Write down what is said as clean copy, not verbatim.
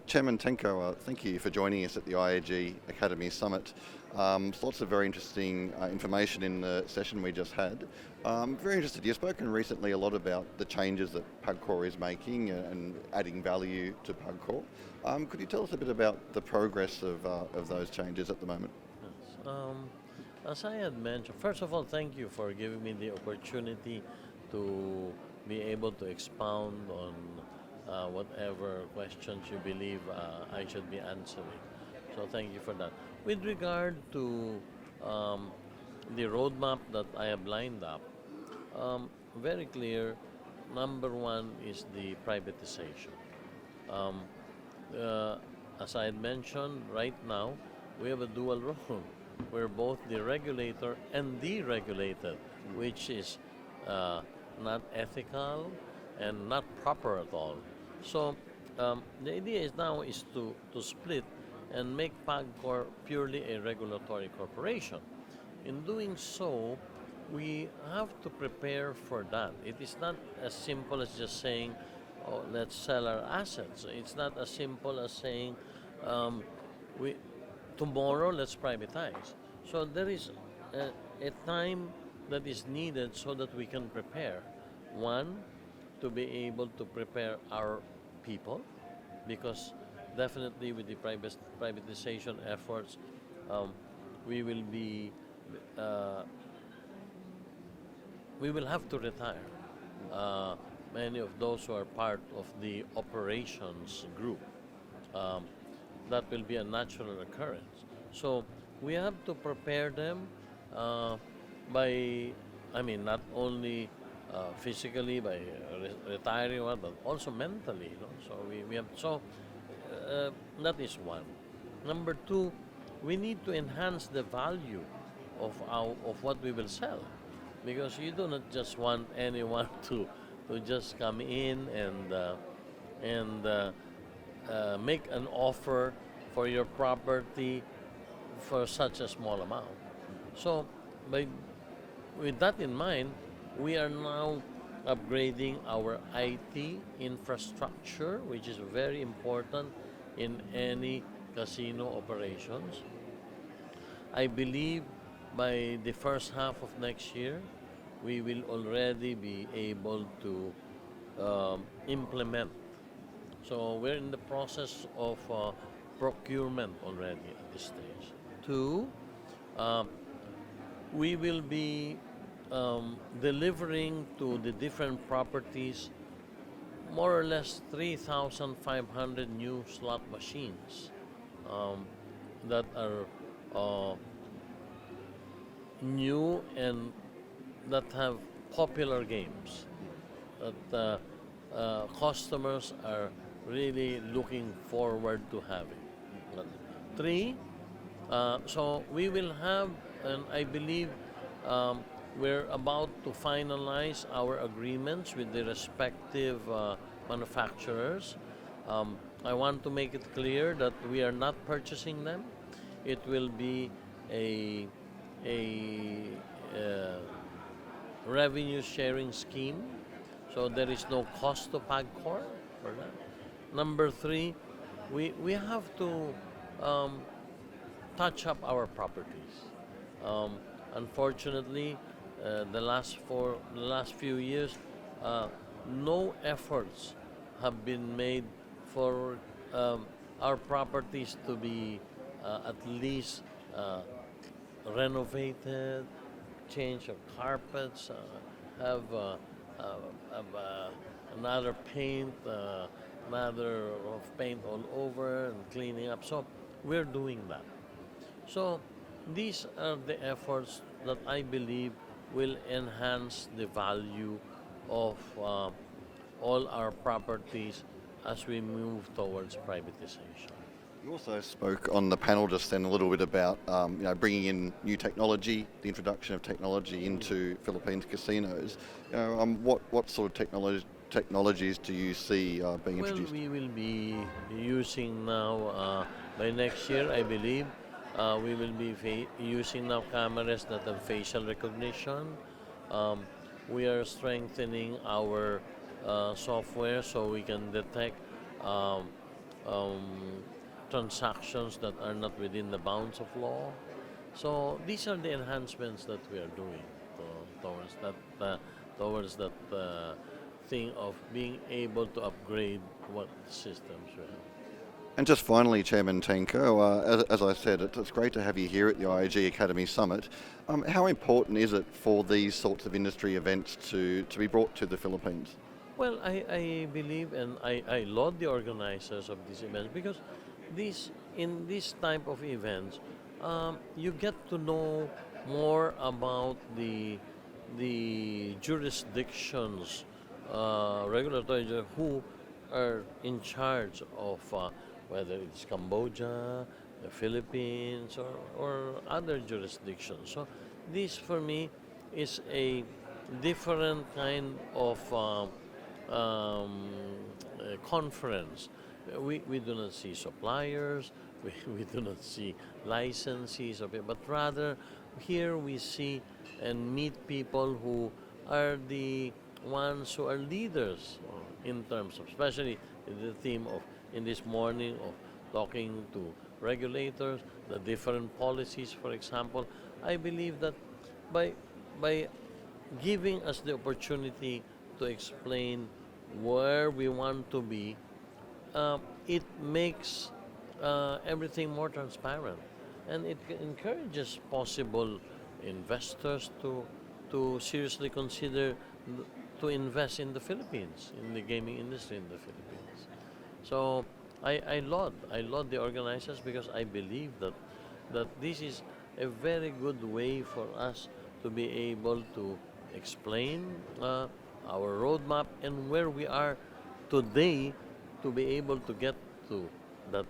Chairman Tengco, thank you for joining us at the IAG Academy Summit. Lots of very interesting information in the session we just had. Very interested, you've spoken recently a lot about the changes that PAGCOR is making and adding value to PAGCOR. Could you tell us a bit about the progress of those changes at the moment? Yes. As I had mentioned, first of all, thank you for giving me the opportunity to be able to expound on whatever questions you believe I should be answering. So thank you for that. With regard to the roadmap that I have lined up, very clear, number one is the privatization. Um, as I had mentioned, right now, we have a dual role. We're both the regulator and deregulated, which is not ethical and not proper at all. So the idea is now is to split and make PAGCOR purely a regulatory corporation. In doing so, we have to prepare for that. It is not as simple as just saying, oh, let's sell our assets. It's not as simple as saying, we tomorrow let's privatize. So there is a time that is needed so that we can prepare. One, to be able to prepare our people, because definitely with the privatization efforts, we will be we will have to retire many of those who are part of the operations group. Um, that will be a natural occurrence. So we have to prepare them by, I mean, not only physically by retiring, but also mentally. You know? So we have that is one. Number two, we need to enhance the value of what we will sell, because you do not just want anyone to just come in and make an offer for your property for such a small amount. So with that in mind, we are now upgrading our IT infrastructure, which is very important in any casino operations. I believe by the first half of next year, we will already be able to implement. So we're in the process of procurement already at this stage. Two, we will be delivering to the different properties more or less 3,500 new slot machines that are new and that have popular games that customers are really looking forward to having. Three, so we will have, and I believe we're about to finalize our agreements with the respective manufacturers. I want to make it clear that we are not purchasing them. It will be a revenue sharing scheme, so there is no cost to PAGCOR for that. Number three, we have to touch up our properties. Unfortunately, the last few years, no efforts have been made for our properties to be at least renovated, change of carpets, have another paint, another of paint all over and cleaning up. So we're doing that. So these are the efforts that I believe will enhance the value of all our properties as we move towards privatization. You also spoke on the panel just then a little bit about bringing in new technology, the introduction of technology into Philippines casinos. What sort of technologies do you see being introduced? Well, we will be using now, by next year, I believe, we will be using now cameras that have facial recognition. We are strengthening our software so we can detect um, transactions that are not within the bounds of law. So these are the enhancements that we are doing towards that thing of being able to upgrade what systems we have. And just finally, Chairman Tengco, as I said, it's great to have you here at the IAG Academy Summit. How important is it for these sorts of industry events to be brought to the Philippines? Well, I believe and I laud the organizers of these events because in this type of events, you get to know more about the jurisdictions, regulatory who are in charge of whether it's Cambodia, the Philippines, or other jurisdictions. So this for me is a different kind of conference. We do not see suppliers, we do not see licensees of it, but rather here we see and meet people who are the ones who are leaders in terms of, especially the theme of in this morning of talking to regulators, the different policies, for example. I believe that by giving us the opportunity to explain where we want to be, it makes everything more transparent, and it encourages possible investors to seriously consider to invest in the Philippines, in the gaming industry in the Philippines. So I laud the organizers because I believe that this is a very good way for us to be able to explain our roadmap and where we are today to be able to get to that.